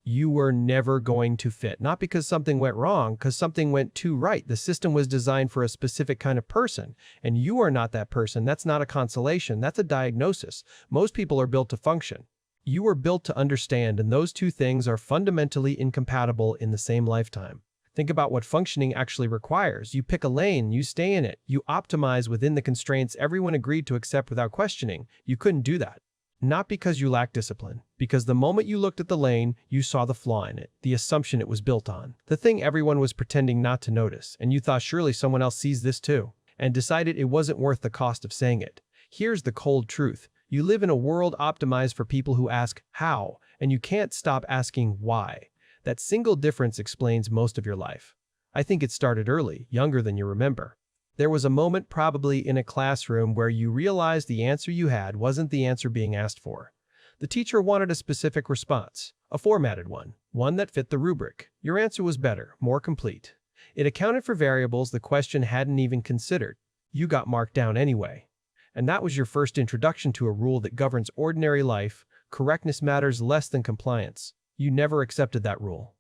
You were never going to fit. Not because something went wrong, because something went too right. The system was designed for a specific kind of person, and you are not that person. That's not a consolation. That's a diagnosis. Most people are built to function. You were built to understand, and those two things are fundamentally incompatible in the same lifetime. Think about what functioning actually requires. You pick a lane, you stay in it, you optimize within the constraints everyone agreed to accept without questioning. You couldn't do that. Not because you lack discipline, because the moment you looked at the lane, you saw the flaw in it, the assumption it was built on, the thing everyone was pretending not to notice, and you thought surely someone else sees this too, and decided it wasn't worth the cost of saying it. Here's the cold truth. You live in a world optimized for people who ask how, and you can't stop asking why. That single difference explains most of your life. I think it started early, younger than you remember. There was a moment probably in a classroom where you realized the answer you had wasn't the answer being asked for. The teacher wanted a specific response, a formatted one that fit the rubric. Your answer was better, more complete. It accounted for variables the question hadn't even considered. You got marked down anyway. And that was your first introduction to a rule that governs ordinary life: correctness matters less than compliance. You never accepted that rule.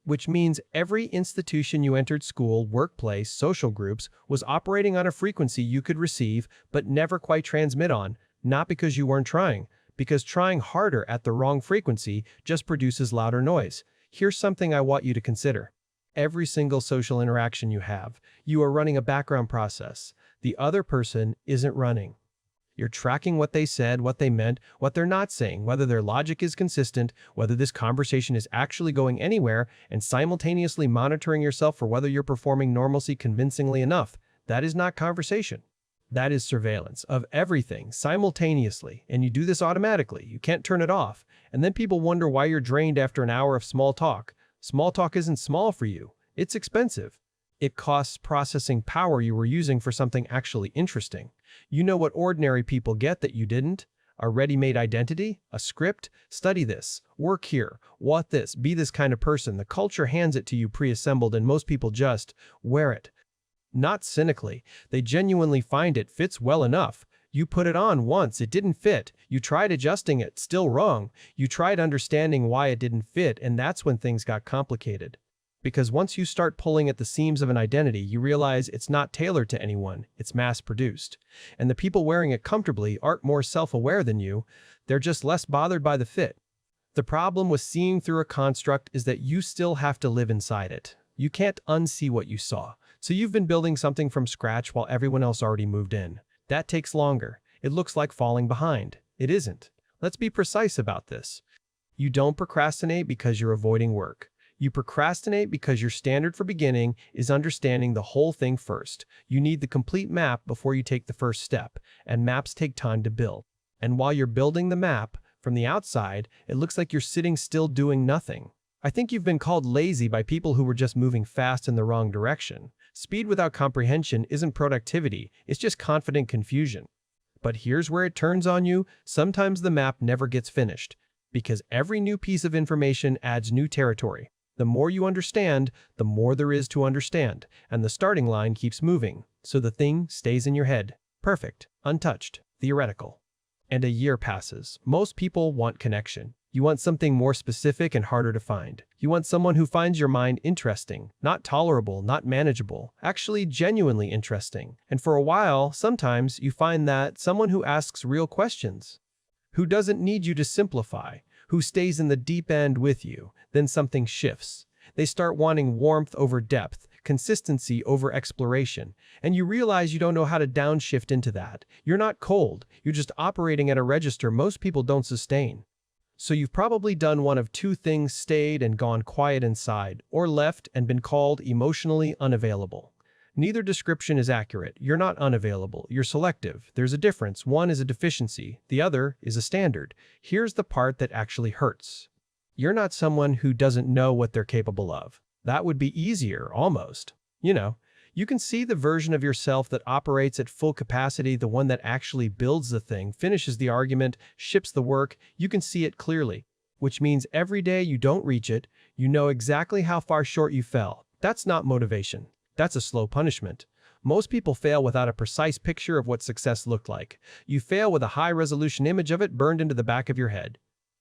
Which means every institution you entered, school, workplace, social groups, was operating on a frequency you could receive but never quite transmit on, not because you weren't trying, because trying harder at the wrong frequency just produces louder noise. Here's something I want you to consider. Every single social interaction you have, you are running a background process. The other person isn't running. You're tracking what they said, what they meant, what they're not saying, whether their logic is consistent, whether this conversation is actually going anywhere, and simultaneously monitoring yourself for whether you're performing normalcy convincingly enough. That is not conversation. That is surveillance of everything simultaneously, and you do this automatically. You can't turn it off. And then people wonder why you're drained after an hour of small talk. Small talk isn't small for you. It's expensive. It costs processing power you were using for something actually interesting. You know what ordinary people get that you didn't? A ready-made identity? A script? Study this. Work here. Want this. Be this kind of person. The culture hands it to you pre-assembled, and most people just wear it. Not cynically. They genuinely find it fits well enough. You put it on once, it didn't fit. You tried adjusting it, still wrong. You tried understanding why it didn't fit, and that's when things got complicated. Because once you start pulling at the seams of an identity, you realize it's not tailored to anyone, it's mass-produced. And the people wearing it comfortably aren't more self-aware than you, they're just less bothered by the fit. The problem with seeing through a construct is that you still have to live inside it. You can't unsee what you saw. So you've been building something from scratch while everyone else already moved in. That takes longer. It looks like falling behind. It isn't. Let's be precise about this. You don't procrastinate because you're avoiding work. You procrastinate because your standard for beginning is understanding the whole thing first. You need the complete map before you take the first step, and maps take time to build. And while you're building the map, from the outside, it looks like you're sitting still doing nothing. I think you've been called lazy by people who were just moving fast in the wrong direction. Speed without comprehension isn't productivity, it's just confident confusion. But here's where it turns on you. Sometimes the map never gets finished, because every new piece of information adds new territory. The more you understand, the more there is to understand, and the starting line keeps moving, so the thing stays in your head. Perfect, untouched, theoretical. And a year passes. Most people want connection. You want something more specific and harder to find. You want someone who finds your mind interesting, not tolerable, not manageable, actually genuinely interesting. And for a while, sometimes you find that someone who asks real questions, who doesn't need you to simplify, who stays in the deep end with you. Then something shifts. They start wanting warmth over depth, consistency over exploration, and you realize you don't know how to downshift into that. You're not cold, you're just operating at a register most people don't sustain. So you've probably done one of two things: stayed and gone quiet inside, or left and been called emotionally unavailable. Neither description is accurate. You're not unavailable, you're selective. There's a difference. One is a deficiency, the other is a standard. Here's the part that actually hurts. You're not someone who doesn't know what they're capable of. That would be easier, almost. You can see the version of yourself that operates at full capacity, the one that actually builds the thing, finishes the argument, ships the work. You can see it clearly, which means every day you don't reach it, you know exactly how far short you fell. That's not motivation. That's a slow punishment. Most people fail without a precise picture of what success looked like. You fail with a high-resolution image of it burned into the back of your head.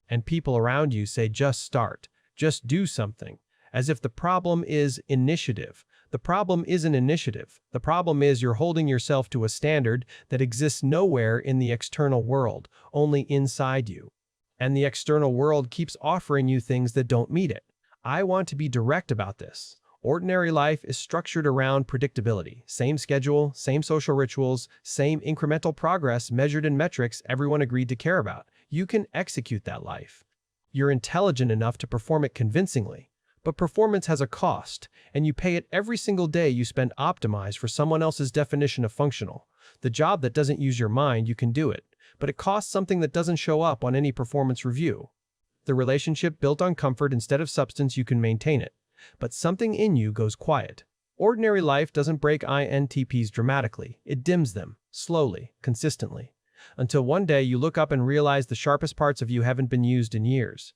And people around you say, just start. Just do something. As if the problem is initiative. The problem isn't initiative. The problem is you're holding yourself to a standard that exists nowhere in the external world, only inside you. And the external world keeps offering you things that don't meet it. I want to be direct about this. Ordinary life is structured around predictability. Same schedule, same social rituals, same incremental progress measured in metrics everyone agreed to care about. You can execute that life. You're intelligent enough to perform it convincingly. But performance has a cost, and you pay it every single day you spend optimized for someone else's definition of functional. The job that doesn't use your mind, you can do it, but it costs something that doesn't show up on any performance review. The relationship built on comfort instead of substance, you can maintain it, but something in you goes quiet. Ordinary life doesn't break INTPs dramatically. It dims them, slowly, consistently, until one day you look up and realize the sharpest parts of you haven't been used in years.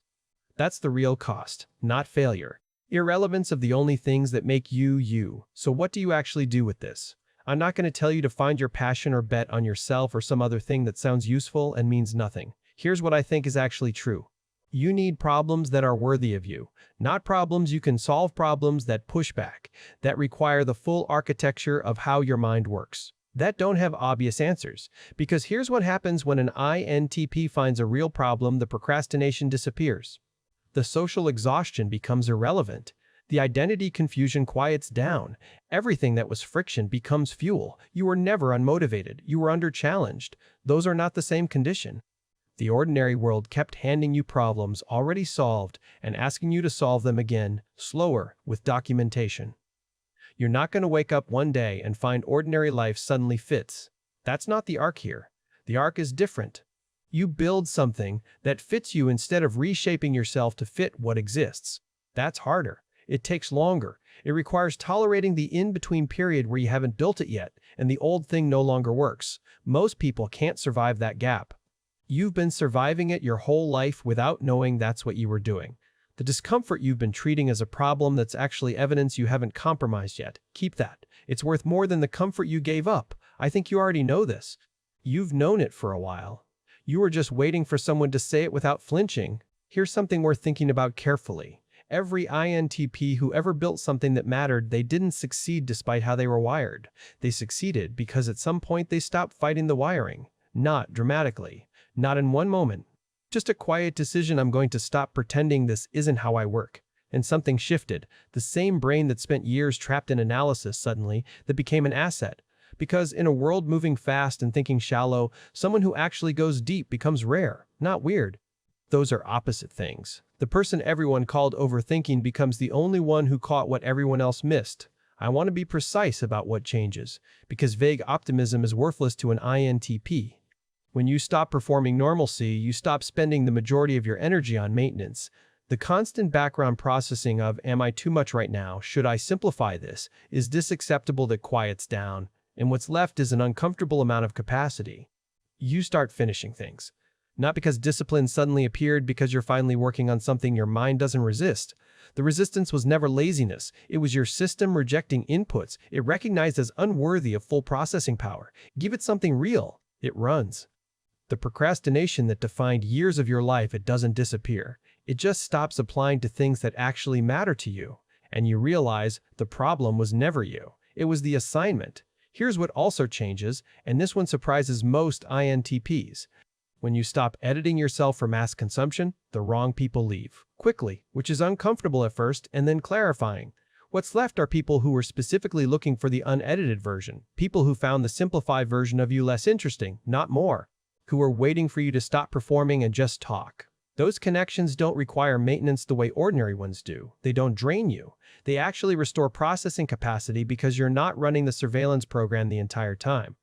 That's the real cost, not failure. Irrelevance of the only things that make you, you. So what do you actually do with this? I'm not going to tell you to find your passion or bet on yourself or some other thing that sounds useful and means nothing. Here's what I think is actually true. You need problems that are worthy of you, not problems you can solve, problems that push back, that require the full architecture of how your mind works, that don't have obvious answers. Because here's what happens when an INTP finds a real problem: the procrastination disappears. The social exhaustion becomes irrelevant. The identity confusion quiets down. Everything that was friction becomes fuel. You were never unmotivated. You were under-challenged. Those are not the same condition. The ordinary world kept handing you problems already solved and asking you to solve them again, slower, with documentation. You're not going to wake up one day and find ordinary life suddenly fits. That's not the arc here. The arc is different. You build something that fits you instead of reshaping yourself to fit what exists. That's harder. It takes longer. It requires tolerating the in-between period where you haven't built it yet and the old thing no longer works. Most people can't survive that gap. You've been surviving it your whole life without knowing that's what you were doing. The discomfort you've been treating as a problem, that's actually evidence you haven't compromised yet. Keep that. It's worth more than the comfort you gave up. I think you already know this. You've known it for a while. You were just waiting for someone to say it without flinching. Here's something worth thinking about carefully. Every INTP who ever built something that mattered, they didn't succeed despite how they were wired. They succeeded because at some point they stopped fighting the wiring. Not dramatically. Not in one moment. Just a quiet decision: I'm going to stop pretending this isn't how I work. And something shifted. The same brain that spent years trapped in analysis suddenly that became an asset. Because in a world moving fast and thinking shallow, someone who actually goes deep becomes rare, not weird. Those are opposite things. The person everyone called overthinking becomes the only one who caught what everyone else missed. I want to be precise about what changes, because vague optimism is worthless to an INTP. When you stop performing normalcy, you stop spending the majority of your energy on maintenance. The constant background processing of, am I too much right now? Should I simplify this? Is this acceptable? That quiets down. And what's left is an uncomfortable amount of capacity. You start finishing things. Not because discipline suddenly appeared, because you're finally working on something your mind doesn't resist. The resistance was never laziness. It was your system rejecting inputs it recognized as unworthy of full processing power. Give it something real. It runs. The procrastination that defined years of your life, it doesn't disappear. It just stops applying to things that actually matter to you. And you realize the problem was never you. It was the assignment. Here's what also changes, and this one surprises most INTPs. When you stop editing yourself for mass consumption, the wrong people leave. Quickly, which is uncomfortable at first and then clarifying. What's left are people who were specifically looking for the unedited version. People who found the simplified version of you less interesting, not more. Who were waiting for you to stop performing and just talk. Those connections don't require maintenance the way ordinary ones do. They don't drain you. They actually restore processing capacity because you're not running the surveillance program the entire time.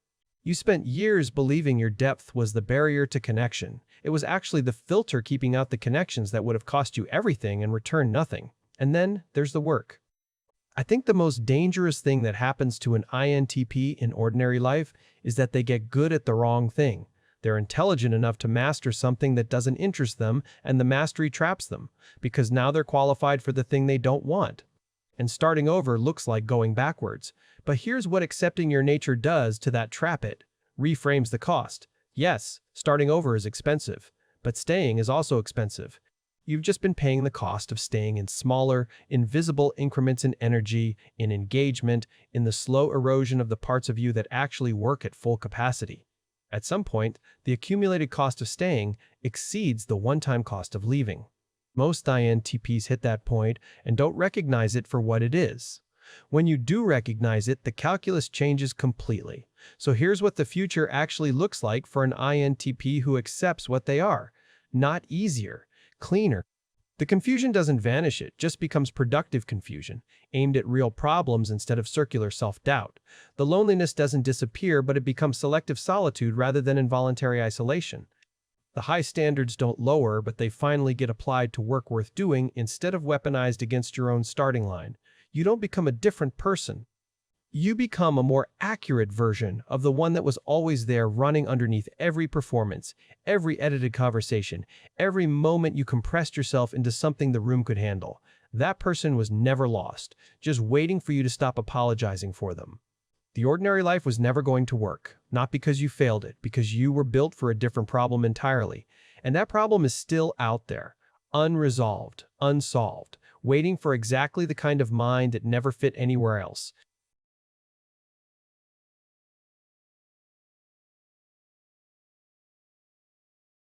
You spent years believing your depth was the barrier to connection. It was actually the filter keeping out the connections that would have cost you everything and returned nothing. And then there's the work. I think the most dangerous thing that happens to an INTP in ordinary life is that they get good at the wrong thing. They're intelligent enough to master something that doesn't interest them, and the mastery traps them, because now they're qualified for the thing they don't want. And starting over looks like going backwards. But here's what accepting your nature does to that trap: it reframes the cost. Yes, starting over is expensive, but staying is also expensive. You've just been paying the cost of staying in smaller, invisible increments in energy, in engagement, in the slow erosion of the parts of you that actually work at full capacity. At some point, the accumulated cost of staying exceeds the one-time cost of leaving. Most INTPs hit that point and don't recognize it for what it is. When you do recognize it, the calculus changes completely. So here's what the future actually looks like for an INTP who accepts what they are. Not easier, cleaner. The confusion doesn't vanish, it just becomes productive confusion, aimed at real problems instead of circular self-doubt. The loneliness doesn't disappear, but it becomes selective solitude rather than involuntary isolation. The high standards don't lower, but they finally get applied to work worth doing instead of weaponized against your own starting line. You don't become a different person. You become a more accurate version of the one that was always there, running underneath every performance, every edited conversation, every moment you compressed yourself into something the room could handle. That person was never lost, just waiting for you to stop apologizing for them. The ordinary life was never going to work, not because you failed it, because you were built for a different problem entirely. And that problem is still out there, unresolved, unsolved, waiting for exactly the kind of mind that never fit anywhere else.